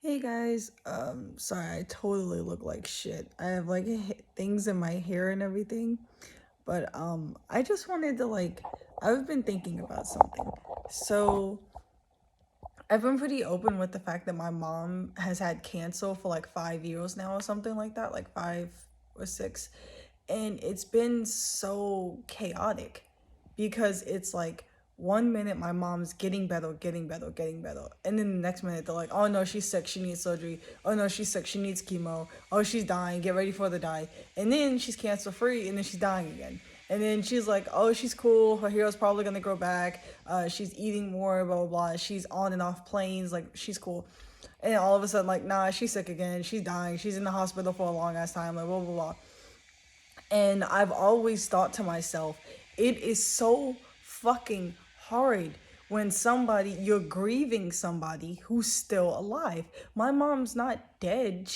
Hey guys, sorry, I totally look like shit. I have like things in my hair and everything, but I just wanted to I've been thinking about something. So, I've been pretty open with the fact that my mom has had cancer for like 5 years now or something like that, like 5 or 6. And it's been so chaotic because it's like 1 minute my mom's getting better, getting better, getting better. And then the next minute they're like, oh no, she's sick, she needs surgery. Oh no, she's sick, she needs chemo. Oh, she's dying, get ready for her to die. And then she's cancer free and then she's dying again. And then she's like, oh, she's cool. Her hair's probably gonna grow back. She's eating more, blah, blah, blah. She's on and off planes. Like, she's cool. And all of a sudden, like, nah, she's sick again. She's dying. She's in the hospital for a long ass time. Like, blah, blah, blah. And I've always thought to myself, it is so fucking hard when you're grieving somebody who's still alive. My mom's not dead.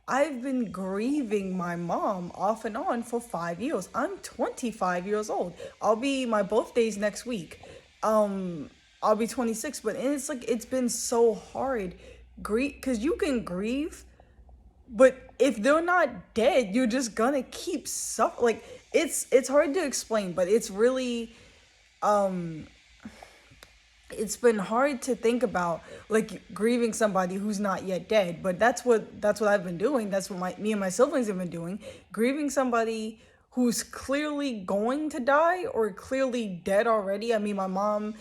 I've been grieving my mom off and on for 5 years. I'm 25 years old. My birthday's next week. I'll be 26, but it's like, it's been so hard. Because you can grieve, but if they're not dead, you're just gonna keep suffering. Like, it's hard to explain, but it's really it's been hard to think about, like, grieving somebody who's not yet dead. But that's what I've been doing. That's what me and my siblings have been doing. Grieving somebody who's clearly going to die or clearly dead already. I mean, my mom,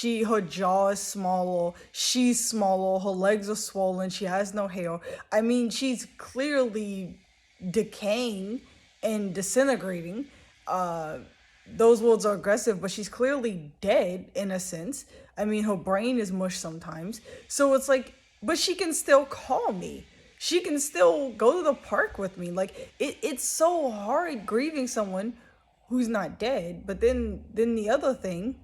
her jaw is smaller, she's smaller, her legs are swollen, she has no hair. I mean, she's clearly decaying and disintegrating. Those words are aggressive, but she's clearly dead in a sense. I mean, her brain is mush sometimes. So it's like, but she can still call me. She can still go to the park with me. Like, it's so hard grieving someone who's not dead. But then the other thing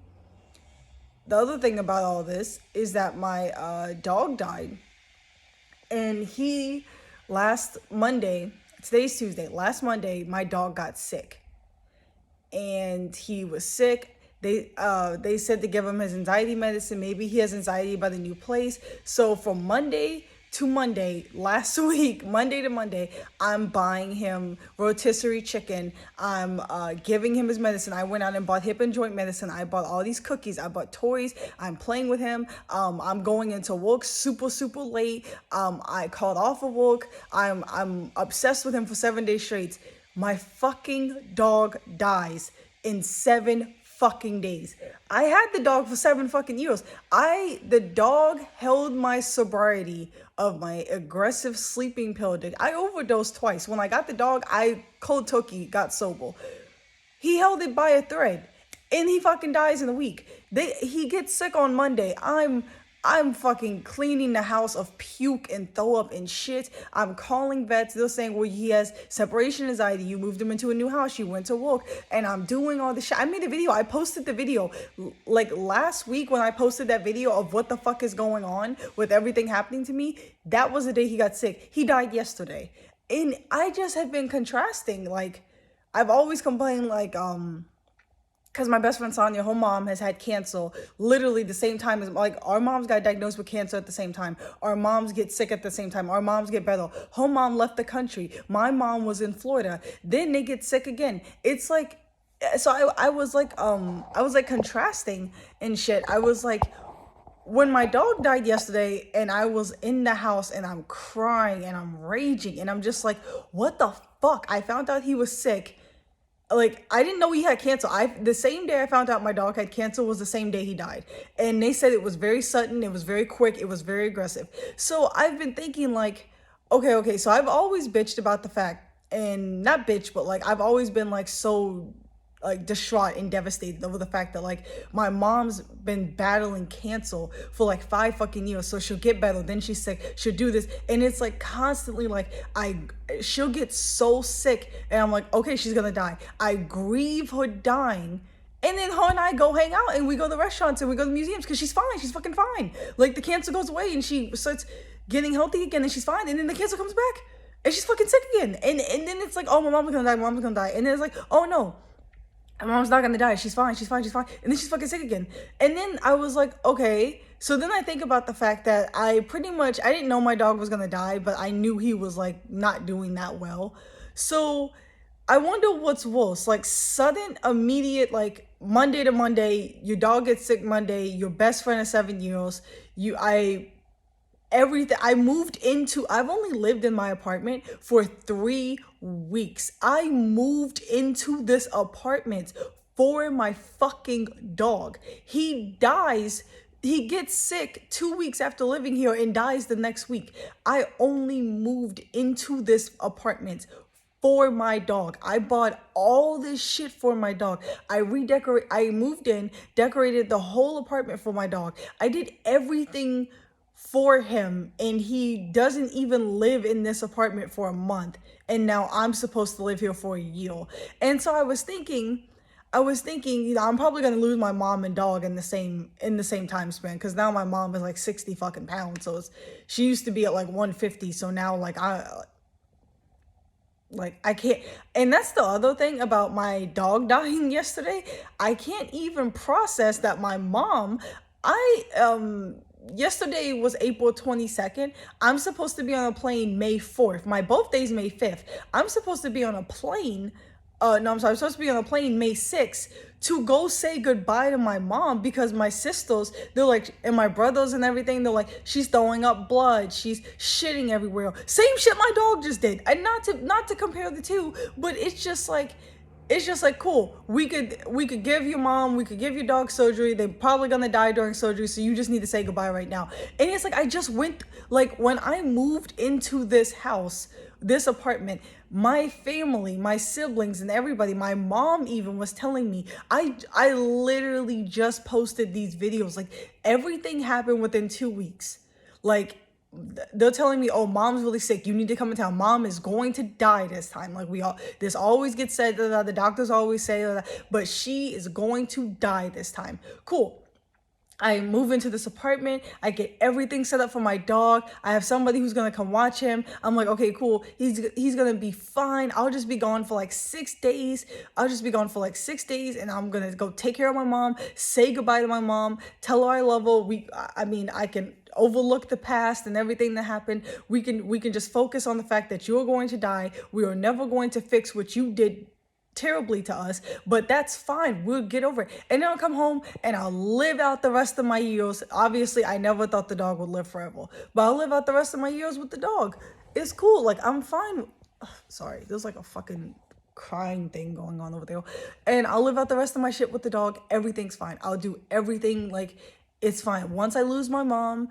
about all this is that my dog died. And last Monday, today's Tuesday, last Monday, my dog got sick. And he was sick. They said to give him his anxiety medicine. Maybe he has anxiety about the new place. So from Monday to Monday, last week, Monday to Monday, I'm buying him rotisserie chicken. I'm giving him his medicine. I went out and bought hip and joint medicine. I bought all these cookies. I bought toys. I'm playing with him. I'm going into work super, super late. I called off of work. I'm obsessed with him for 7 days straight. My fucking dog dies in 7 fucking days. I had the dog for 7 fucking years. The dog held my sobriety of my aggressive sleeping pill addiction. I overdosed twice. When I got the dog, I cold turkey got sober. He held it by a thread, and he fucking dies in a week. He gets sick on Monday. I'm fucking cleaning the house of puke and throw up and shit. I'm calling vets. They're saying, well, he has separation anxiety. You moved him into a new house. You went to work. And I'm doing all this shit. I made a video. I posted the video. Like, last week when I posted that video of what the fuck is going on with everything happening to me, that was the day he got sick. He died yesterday. And I just have been contrasting. Like, I've always complained, like, because my best friend Sonia, her mom has had cancer literally the same time as, like, our moms got diagnosed with cancer at the same time. Our moms get sick at the same time. Our moms get better. Her mom left the country. My mom was in Florida. Then they get sick again. It's like, so I was like contrasting and shit. I was like, when my dog died yesterday and I was in the house and I'm crying and I'm raging and I'm just like, what the fuck? I found out he was sick. Like, I didn't know he had cancer. The same day I found out my dog had cancer was the same day he died. And they said it was very sudden, it was very quick, it was very aggressive. So I've been thinking, like, okay, so I've always bitched about the fact, and not bitch, but like, I've always been like so like distraught and devastated over the fact that, like, my mom's been battling cancer for like 5 fucking years. So she'll get better, then she's sick, she'll do this, and it's like constantly like she'll get so sick and I'm like, okay, she's gonna die. I grieve her dying. And then her and I go hang out and we go to restaurants and we go to museums because she's fine. She's fucking fine. Like, the cancer goes away and she starts getting healthy again and she's fine. And then the cancer comes back and she's fucking sick again. And then it's like, oh, my mom's gonna die. And then it's like, oh no, My mom's not gonna die. She's fine. She's fine. She's fine. And then she's fucking sick again. And then I was like, okay. So then I think about the fact that I didn't know my dog was gonna die, but I knew he was like not doing that well. So I wonder what's worse, like sudden, immediate, like Monday to Monday, your dog gets sick Monday, your best friend of 7 years, everything. I've only lived in my apartment for 3 weeks. I moved into this apartment for my fucking dog. He gets sick 2 weeks after living here and dies the next week. I only moved into this apartment for my dog. I bought all this shit for my dog. I moved in, decorated the whole apartment for my dog. I did everything for him, and he doesn't even live in this apartment for a month, and now I'm supposed to live here for a year. And so I was thinking, I'm probably gonna lose my mom and dog in the same time span, because now my mom is like 60 fucking pounds. So she used to be at like 150, so now I can't. And that's the other thing about my dog dying yesterday. I can't even process that my mom, yesterday was April 22nd. I'm supposed to be on a plane May 4th. My birthday's May 5th. I'm supposed to be on a plane. No, I'm sorry. I'm supposed to be on a plane May 6th to go say goodbye to my mom, because my sisters, they're like, and my brothers and everything, they're like, she's throwing up blood, she's shitting everywhere. Same shit my dog just did. And not to compare the two, but it's just like cool. We could give your mom, we could give your dog surgery. They're probably gonna die during surgery, so you just need to say goodbye right now. And it's like I just went, like, when I moved into this house, this apartment, my family, my siblings, and everybody, my mom even was telling me, I literally just posted these videos. Like, everything happened within 2 weeks. Like, they're telling me, oh, mom's really sick, you need to come in town, mom is going to die this time. Like, this always gets said, the doctors always say, but she is going to die this time. Cool. I move into this apartment. I get everything set up for my dog. I have somebody who's gonna come watch him. I'm like, okay, cool. He's gonna be fine. I'll just be gone for like 6 days. And I'm gonna go take care of my mom, say goodbye to my mom, tell her I love her. I can overlook the past and everything that happened. We can just focus on the fact that you're going to die. We are never going to fix what you did terribly to us, but that's fine. We'll get over it. And then I'll come home and I'll live out the rest of my years. Obviously, I never thought the dog would live forever, but I'll live out the rest of my years with the dog. It's cool. Like, I'm fine. Sorry, there's like a fucking crying thing going on over there. And I'll live out the rest of my shit with the dog. Everything's fine. I'll do everything. Like, it's fine. Once I lose my mom,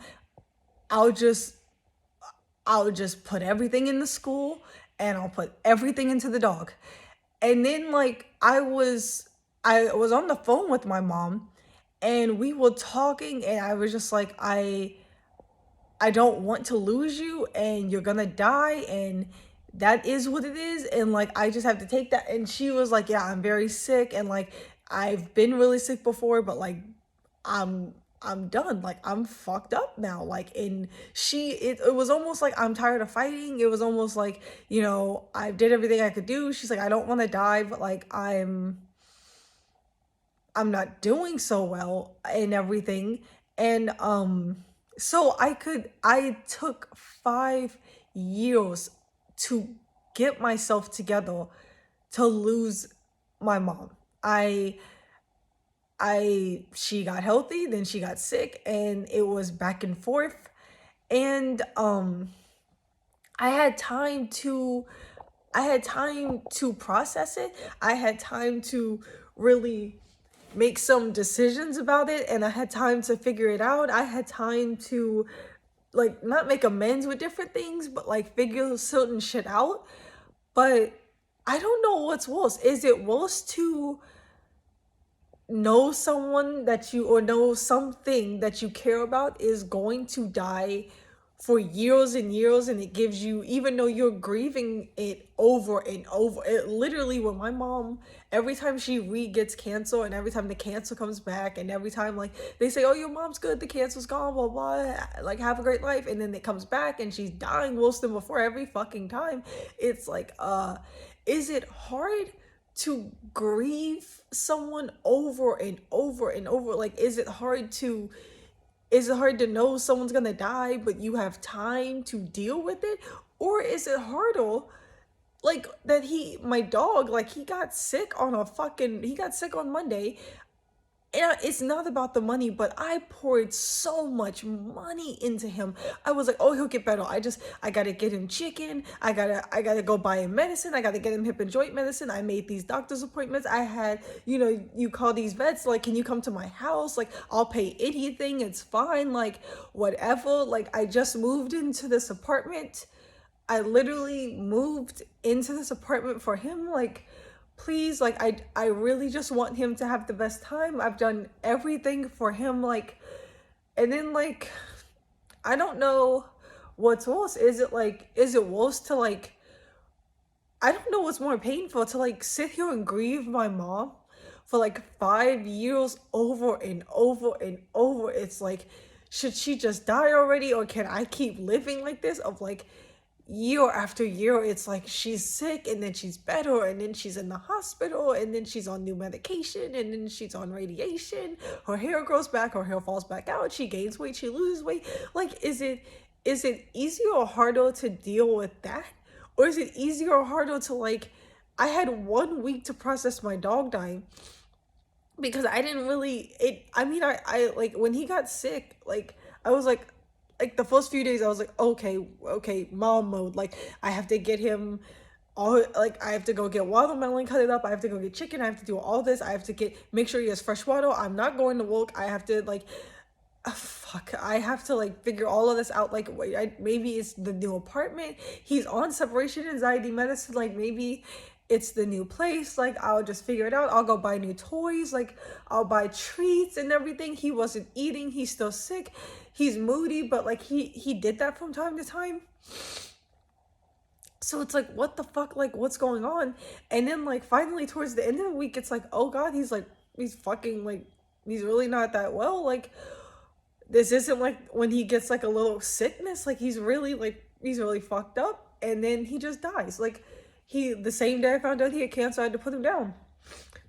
I'll just put everything in the school, and I'll put everything into the dog. And then, like, I was on the phone with my mom, and we were talking, and I was just like, I don't want to lose you, and you're gonna die, and that is what it is, and like, I just have to take that. And she was like, yeah, I'm very sick, and like, I've been really sick before, but like, I'm done. Like, I'm fucked up now. Like, and it was almost like, I'm tired of fighting. It was almost like, I did everything I could do. She's like, I don't want to die, but like, I'm not doing so well and everything. And so I took 5 years to get myself together to lose my mom. She got healthy, then she got sick, and it was back and forth. And I had time to process it. I had time to really make some decisions about it, and I had time to figure it out. I had time to, like, not make amends with different things, but like figure certain shit out. But I don't know what's worse. Is it worse to know someone or know something that you care about is going to die for years and years, and it gives you, even though you're grieving it over and over, it literally, when my mom, every time she gets cancer, and every time the cancer comes back, and every time, like, they say, oh, your mom's good, the cancer's gone, blah blah, like, have a great life, and then it comes back and she's dying worse than before every fucking time. It's like, is it hard to grieve someone over and over and over? Like, is it hard to know someone's gonna die, but you have time to deal with it? Or is it harder, like, that my dog, like, he got sick on Monday, and it's not about the money, but I poured so much money into him. I was like, oh, he'll get better. I gotta get him chicken. I gotta go buy him medicine. I gotta get him hip and joint medicine. I made these doctor's appointments. I had, you call these vets, like, can you come to my house? Like, I'll pay anything. It's fine. Like, whatever. Like, I just moved into this apartment. I literally moved into this apartment for him. Like, please, like, I really just want him to have the best time. I've done everything for him, like, and then, like, I don't know what's worse. Is it worse to, like, I don't know what's more painful, to, like, sit here and grieve my mom for like 5 years over and over and over. It's like, should she just die already, or can I keep living like this, of like, year after year? It's like she's sick, and then she's better, and then she's in the hospital, and then she's on new medication, and then she's on radiation. Her hair grows back, her hair falls back out, she gains weight, she loses weight. Like, is it easier or harder to deal with that? Or is it easier or harder to, like, I had 1 week to process my dog dying, because I didn't really it I mean, I like, when he got sick, like, I was like, the first few days I was like, okay, mom mode. Like, I have to get him all, like, I have to go get watermelon, cut it up, I have to go get chicken, I have to do all this, I have to make sure he has fresh water, I'm not going to work, I have to, like, fuck, I have to, like, figure all of this out. Like, wait, maybe it's the new apartment, he's on separation anxiety medicine, like, maybe it's the new place. Like, I'll just figure it out. I'll go buy new toys, like, I'll buy treats and everything. He wasn't eating, he's still sick, he's moody, but, like, he did that from time to time. So it's like, what the fuck, like, what's going on? And then, like, finally towards the end of the week, it's like, oh god, he's fucking, like, he's really not that well. Like, this isn't like when he gets, like, a little sickness. Like, he's really fucked up, and then he just dies. Like, the same day I found out he had cancer, I had to put him down.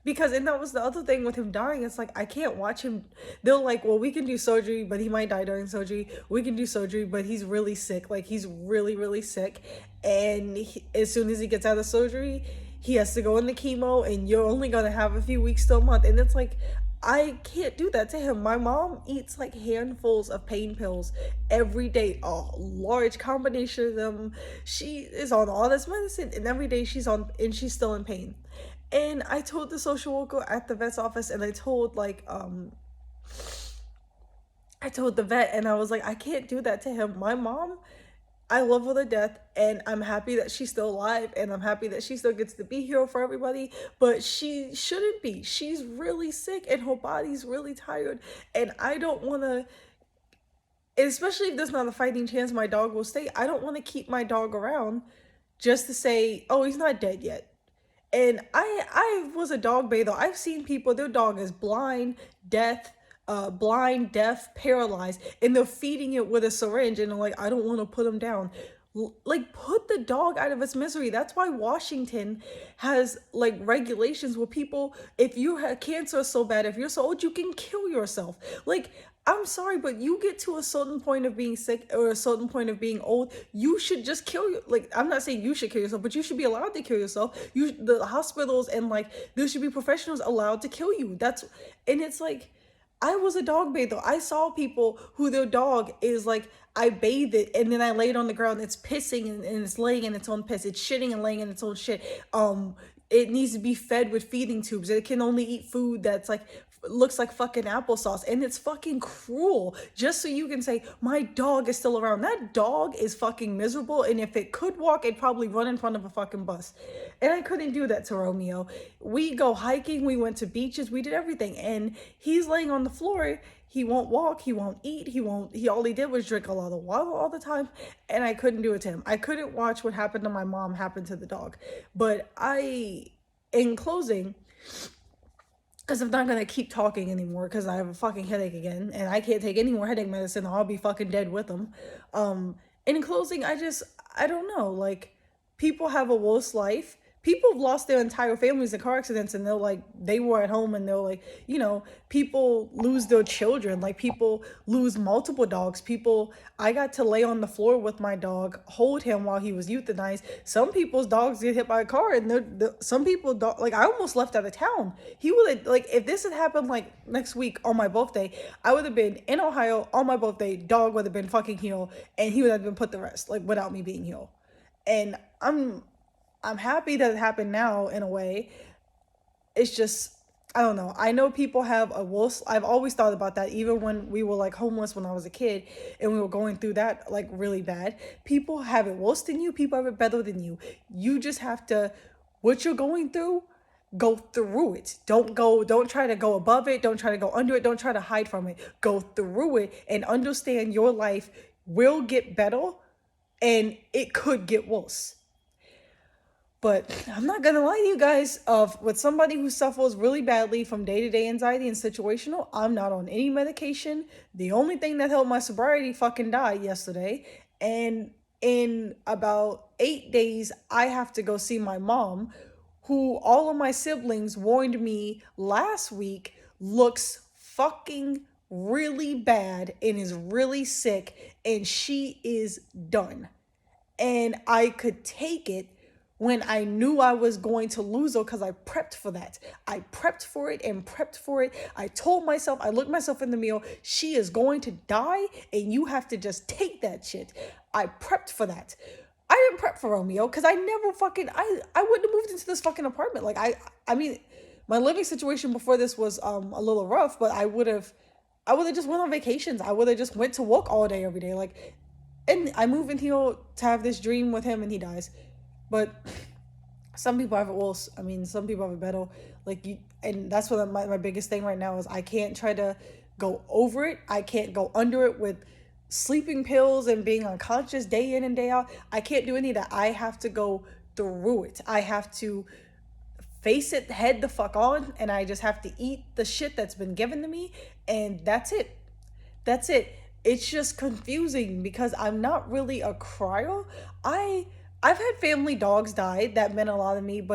Because, and that was the other thing with him dying, it's like, I can't watch him. They're like, well, we can do surgery, but he might die during surgery. We can do surgery, but he's really sick. Like, he's really, really sick. And as soon as he gets out of surgery, he has to go into chemo, and you're only going to have a few weeks to a month. And it's like, I can't do that to him. My mom eats, like, handfuls of pain pills every day, a large combination of them. She is on all this medicine, and every day she's still in pain. And I told the social worker at the vet's office, and I told, like, I told the vet, and I was like, I can't do that to him. My mom, I love her to death, and I'm happy that she's still alive, and I'm happy that she still gets to be here for everybody, but she shouldn't be. She's really sick, and her body's really tired, and I don't want to, especially if there's not a fighting chance my dog will stay, I don't want to keep my dog around just to say, oh, he's not dead yet. And I was a dog bather. I've seen people, their dog is blind, deaf, paralyzed, and they're feeding it with a syringe, and they're like, I don't want to put him down. Like, put the dog out of its misery. That's why Washington has, like, regulations where people, if you have cancer so bad, if you're so old, you can kill yourself. Like, I'm sorry, but you get to a certain point of being sick, or a certain point of being old, you should just kill you. Like, I'm not saying you should kill yourself, but you should be allowed to kill yourself. The hospitals, and, like, there should be professionals allowed to kill you. And it's like, I was a dog bather. I saw people who their dog is like, I bathe it, and then I lay it on the ground. It's pissing, and it's laying in its own piss. It's shitting and laying in its own shit. It needs to be fed with feeding tubes. It can only eat food that's like, looks like fucking applesauce, and it's fucking cruel, just so you can say my dog is still around. That dog is fucking miserable, and if it could walk, it'd probably run in front of a fucking bus. And I couldn't do that to Romeo. We go hiking, we went to beaches, we did everything, and he's laying on the floor. He won't walk, he won't eat, all he did was drink a lot of water all the time, and I couldn't do it to him. I couldn't watch what happened to my mom happen to the dog. But in closing, because I'm not going to keep talking anymore, because I have a fucking headache again, and I can't take any more headache medicine, or I'll be fucking dead with them. In closing, I don't know, like, people have a worse life. people have lost their entire families in car accidents, and they're like, they were at home, and they're like, people lose their children, like people lose multiple dogs. I got to lay on the floor with my dog, hold him while he was euthanized. Some people's dogs get hit by a car, and some people like, I almost left out of town. He would have, like, if this had happened like next week on my birthday, I would have been in Ohio on my birthday, dog would have been fucking healed, and he would have been put to rest, like, without me being healed. And I'm happy that it happened now in a way. It's just, I don't know. I know people have a worse. I've always thought about that, even when we were like homeless when I was a kid and we were going through that like really bad. People have it worse than you. People have it better than you. You just have to, what you're going through, go through it. Don't try to go above it. Don't try to go under it. Don't try to hide from it. Go through it and understand your life will get better and it could get worse. But I'm not gonna lie to you guys, with somebody who suffers really badly from day-to-day anxiety and situational, I'm not on any medication. The only thing that helped my sobriety fucking died yesterday. And in about 8 days, I have to go see my mom, who all of my siblings warned me last week looks fucking really bad and is really sick, and she is done. And I could take it when I knew I was going to lose her, because I prepped for that. I prepped for it and prepped for it. I told myself, I looked myself in the mirror, she is going to die and you have to just take that shit. I prepped for that. I didn't prep for Romeo because I never fucking, I wouldn't have moved into this fucking apartment. Like, I mean, my living situation before this was a little rough, but I would have just went on vacations. I would have just went to work all day, every day. Like, and I moved in here to have this dream with him and he dies. But some people have it worse. I mean, some people have it better. Like, and that's what my biggest thing right now is I can't try to go over it. I can't go under it with sleeping pills and being unconscious day in and day out. I can't do any of that. I have to go through it. I have to face it head the fuck on, and I just have to eat the shit that's been given to me, and that's it. That's it. It's just confusing because I'm not really a crier. I've had family dogs die that meant a lot to me,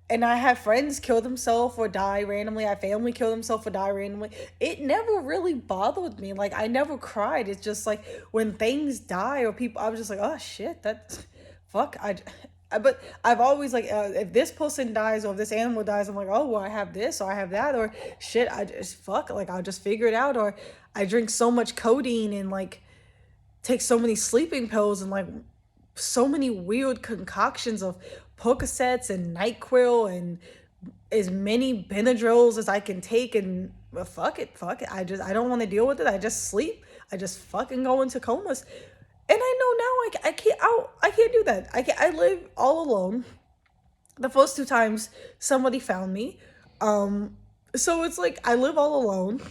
and I have friends kill themselves or die randomly. I have family kill themselves or die randomly. It never really bothered me. Like, I never cried. It's just like when things die or people, I was just like, oh shit, that's fuck. But I've always like, if this person dies or if this animal dies, I'm like, oh, well, I have this or I have that, or shit, I just fuck, like, I'll just figure it out. Or I drink so much codeine and like take so many sleeping pills and like so many weird concoctions of Percocets and NyQuil and as many Benadryls as I can take, and well, fuck it. I don't want to deal with it. I just sleep. I just fucking go into comas. And I know now I can't do that. I live all alone. The first 2 times somebody found me. So it's like I live all alone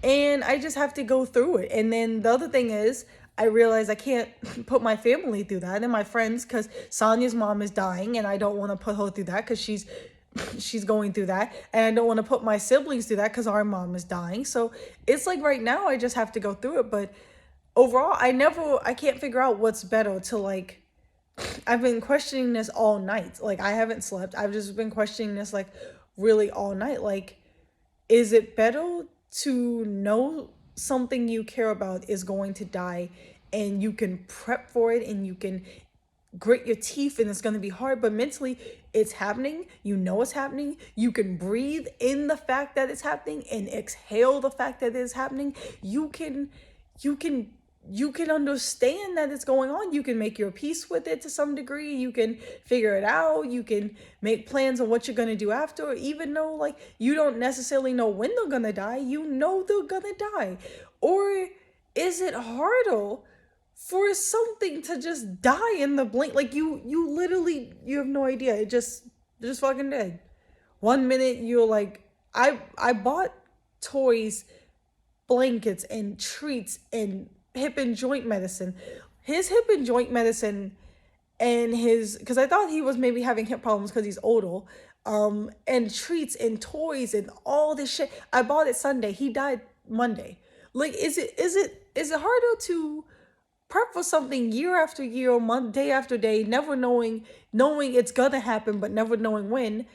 and I just have to go through it. And then the other thing is, I realize I can't put my family through that and my friends, because Sonya's mom is dying and I don't want to put her through that because she's going through that, and I don't want to put my siblings through that because our mom is dying. So it's like right now I just have to go through it. But overall, I can't figure out what's better to like. I've been questioning this all night. Like, I haven't slept. I've just been questioning this like really all night. Like, is it better to know something you care about is going to die and you can prep for it and you can grit your teeth and it's going to be hard, but mentally it's happening, you know it's happening, you can breathe in the fact that it's happening and exhale the fact that it's happening, you can understand that it's going on, you can make your peace with it to some degree, you can figure it out, you can make plans on what you're going to do after, even though like you don't necessarily know when they're going to die, you know they're going to die. Or is it harder for something to just die in the blink? Like you literally, you have no idea, it just fucking dead. 1 minute you're like, I bought toys, blankets and treats and hip and joint medicine. His hip and joint medicine and because I thought he was maybe having hip problems because he's older, and treats and toys and all this shit. I bought it Sunday. He died Monday. Like, is it harder to prep for something year after year, month, day after day, never knowing it's gonna happen, but never knowing when?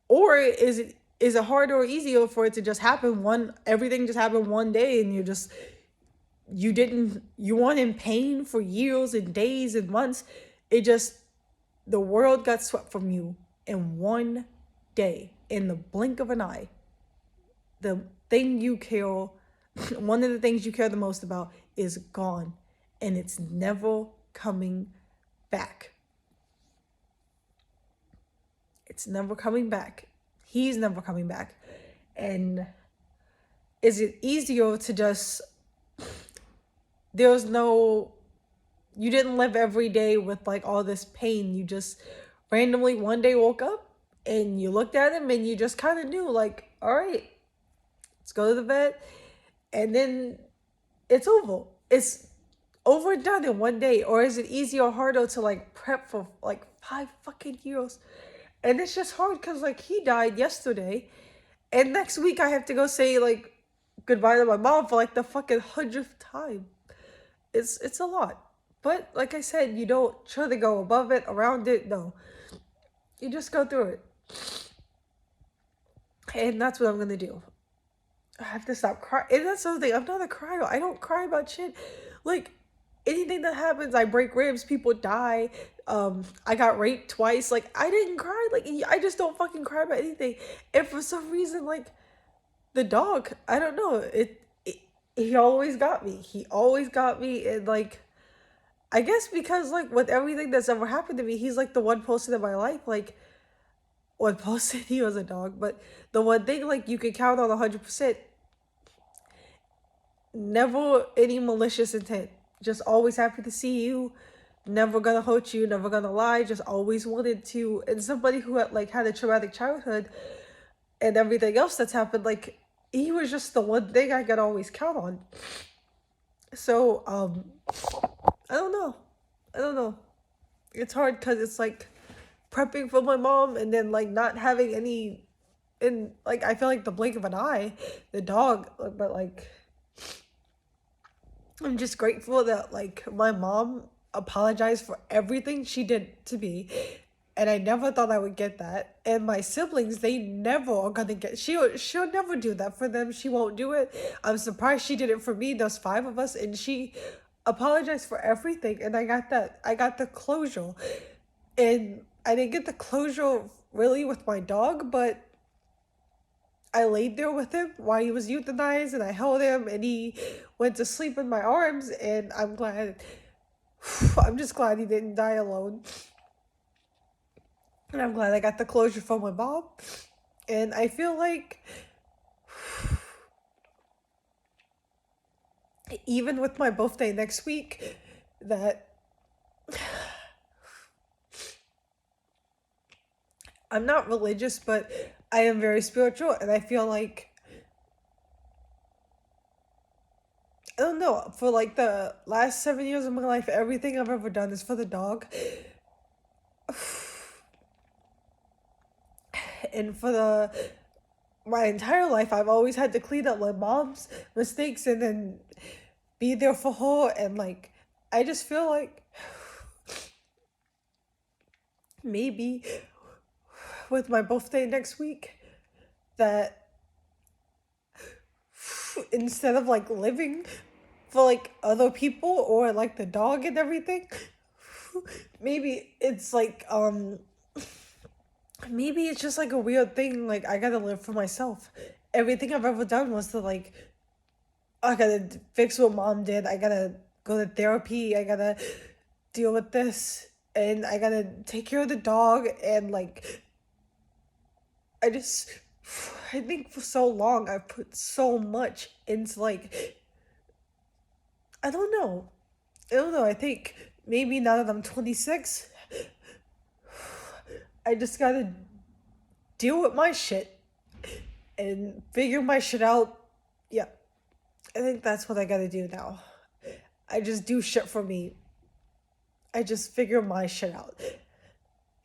Or is it harder or easier for it to just happen everything just happened one day and you weren't in pain for years and days and months. It just the world got swept from you in one day, in the blink of an eye. The thing you care one of the things you care the most about is gone, and it's never coming back. It's never coming back. He's never coming back. And is it easier to just there's no you didn't live every day with like all this pain. You just randomly one day woke up and you looked at him and you just kind of knew, like, all right, let's go to the vet, and then it's over. It's over and done in one day. Or is it easier or harder to like prep for like 5 fucking years? And it's just hard because like he died yesterday, and next week I have to go say like goodbye to my mom for like the fucking 100th time. It's a lot. But like I said, you don't try to go above it, around it. No, you just go through it. And that's what I'm gonna do. I have to stop crying. And that's something. I'm not a crier. I don't cry about shit. Like, anything that happens, I break ribs, people die. I got raped twice. Like, I didn't cry. Like, I just don't fucking cry about anything. And for some reason, like, the dog, I don't know. He always got me. He always got me. And like, I guess because like with everything that's ever happened to me, he's like the one person in my life, like, one person, he was a dog, but the one thing like you can count on 100%. Never any malicious intent. Just always happy to see you. Never gonna hurt you. Never gonna lie. Just always wanted to. And somebody who had a traumatic childhood and everything else that's happened, like, he was just the one thing I could always count on. So I don't know. I don't know. It's hard because it's like prepping for my mom and then like not having any. And like I feel like the blink of an eye, the dog, but like I'm just grateful that like my mom apologized for everything she did to me. And I never thought I would get that. And my siblings, they never are gonna get she'll never do that for them. She won't do it. I'm surprised she did it for me. There's 5 of us, and she apologized for everything. And I got the closure. And I didn't get the closure really with my dog, but I laid there with him while he was euthanized, and I held him, and he went to sleep in my arms, and I'm just glad he didn't die alone. And I'm glad I got the closure from my mom. And I feel like even with my birthday next week, that I'm not religious, but I am very spiritual, and I feel like, I don't know, for like the last 7 years of my life, everything I've ever done is for the dog. And for my entire life, I've always had to clean up my mom's mistakes and then be there for her. And like, I just feel like maybe with my birthday next week, that instead of like living for like other people or like the dog and everything, maybe it's like maybe it's just like a weird thing, like I gotta live for myself. Everything I've ever done was to like, I gotta fix what mom did, I gotta go to therapy, I gotta deal with this, and I gotta take care of the dog. And like, I think for so long I put so much into like, I don't know. I think maybe now that I'm 26, I just gotta deal with my shit and figure my shit out. Yeah, I think that's what I gotta do now. I just do shit for me. I just figure my shit out.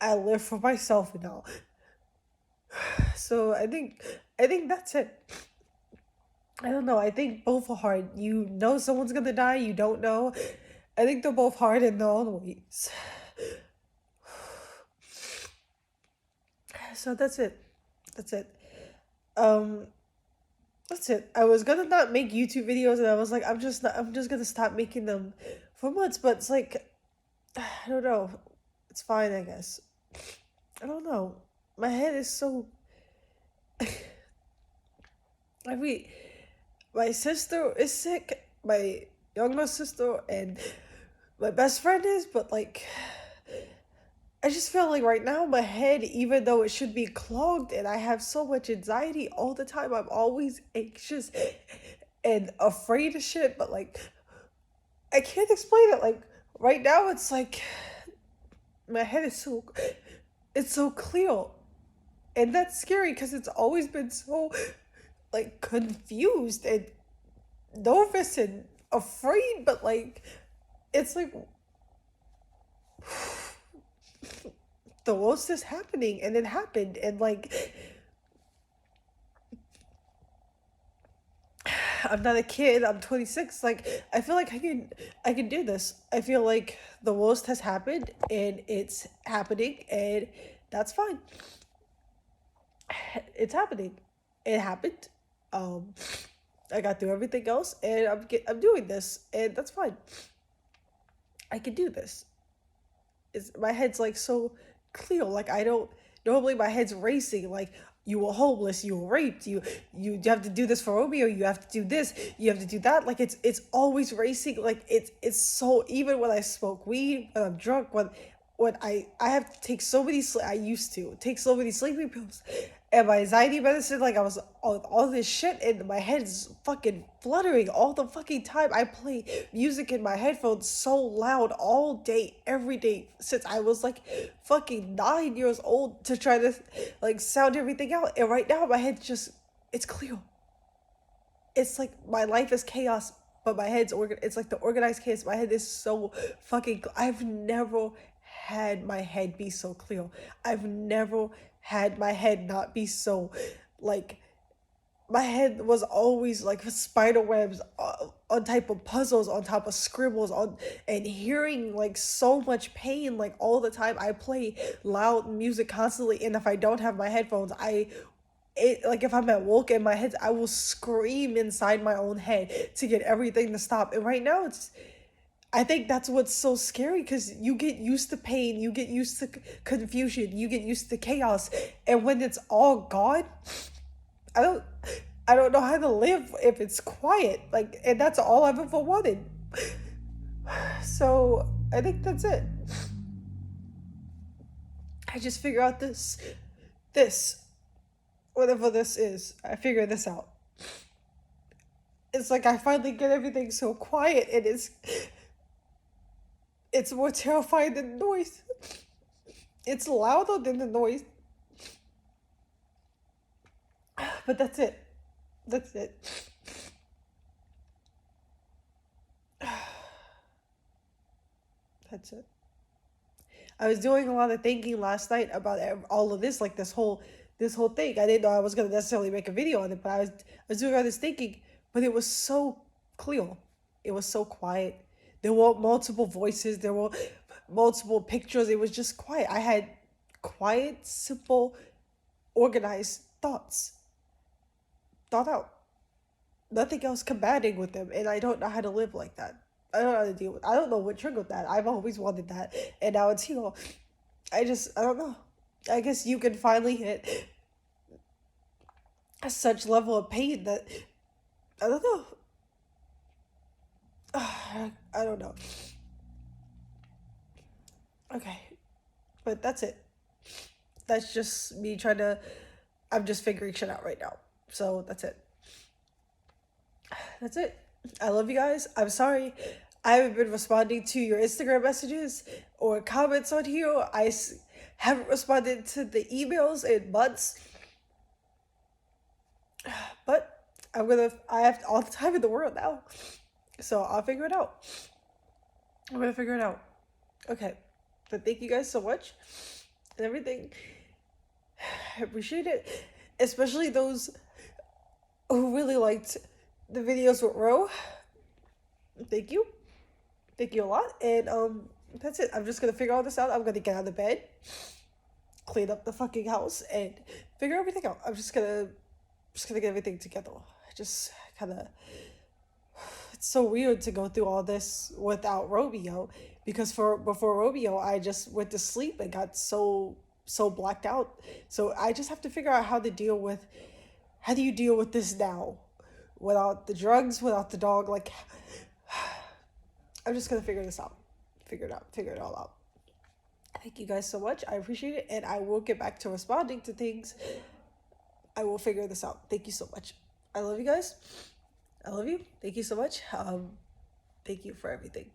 I live for myself now. So I think that's it. I don't know. I think both are hard. You know someone's gonna die. You don't know. I think they're both hard in their own ways. So that's it. That's it. Um, that's it. I was gonna not make YouTube videos, and I was like, I'm just gonna stop making them for months. But it's like, I don't know. It's fine, I guess. I don't know. My head is so. I mean, my sister is sick. My younger sister and my best friend is, but like, I just feel like right now my head, even though it should be clogged, and I have so much anxiety all the time. I'm always anxious and afraid of shit, but like, I can't explain it. Like, right now, it's like my head is so, it's so clear. And that's scary because it's always been so, like, confused and nervous and afraid, but like, it's like, the worst is happening, and it happened, and like, I'm not a kid. I'm 26. Like, I feel like I can do this. I feel like the worst has happened and it's happening, and that's fine. It's happening. It happened. Um, I got through everything else, and I'm doing this, and that's fine. I can do this. My head's like so clear. Like, I don't normally, my head's racing. Like, you were homeless, you were raped, you have to do this for Romeo, you have to do this, you have to do that. Like, it's always racing. Like, it's so, even when I smoke weed, when I'm drunk, when I have to take so many I used to take so many sleeping pills and my anxiety medicine. Like, I was on all this shit, and my head is fucking fluttering all the fucking time. I play music in my headphones so loud all day, every day, since I was like fucking 9 years old, to try to like sound everything out. And right now my head just, it's clear. It's like my life is chaos, but my head's it's like the organized chaos. My head is so fucking I've never had my head be so clear. I've never had my head not be so, like, my head was always like spider webs, on type of puzzles, on top of scribbles, on, and hearing like so much pain like all the time. I play loud music constantly, and if I don't have my headphones, like, if I'm at work in my head, I will scream inside my own head to get everything to stop. And right now, I think that's what's so scary, because you get used to pain, you get used to confusion, you get used to chaos, and when it's all gone, I don't I don't know how to live if it's quiet. Like, and that's all I've ever wanted. So I think that's it. I just figure out this, whatever this is. I figure this out. It's like I finally get everything so quiet, and it's more terrifying than the noise. It's louder than the noise. But that's it. That's it. That's it. I was doing a lot of thinking last night about all of this, like this whole thing. I didn't know I was gonna necessarily make a video on it, but I was doing all this thinking, but it was so clear. It was so quiet. There were multiple voices. There were multiple pictures. It was just quiet. I had quiet, simple, organized thoughts. Thought out. Nothing else combating with them, and I don't know how to live like that. I don't know how to deal with. I don't know what triggered that. I've always wanted that, and now it's here. I don't know. I guess you can finally hit such level of pain that I don't know. I don't know. Okay, but that's it. That's just me trying to. I'm just figuring shit out right now. So that's it. That's it. I love you guys. I'm sorry I haven't been responding to your Instagram messages or comments on here. Haven't responded to the emails in months. But I have all the time in the world now. So I'll figure it out. I'm gonna figure it out. Okay. But thank you guys so much and everything. I appreciate it. Especially those who really liked the videos with Ro. Thank you. Thank you a lot. And that's it. I'm just gonna figure all this out. I'm gonna get out of bed, clean up the fucking house, and figure everything out. I'm just gonna get everything together. I just kind of, it's so weird to go through all this without Romeo, because for before Romeo I just went to sleep and got so blacked out. So I just have to figure out how do you deal with this now without the drugs, without the dog. Like, I'm just gonna figure this out, figure it all out. Thank you guys so much. I appreciate it, and I will get back to responding to things. I will figure this out. Thank you so much. I love you guys. I love you. Thank you so much. Thank you for everything.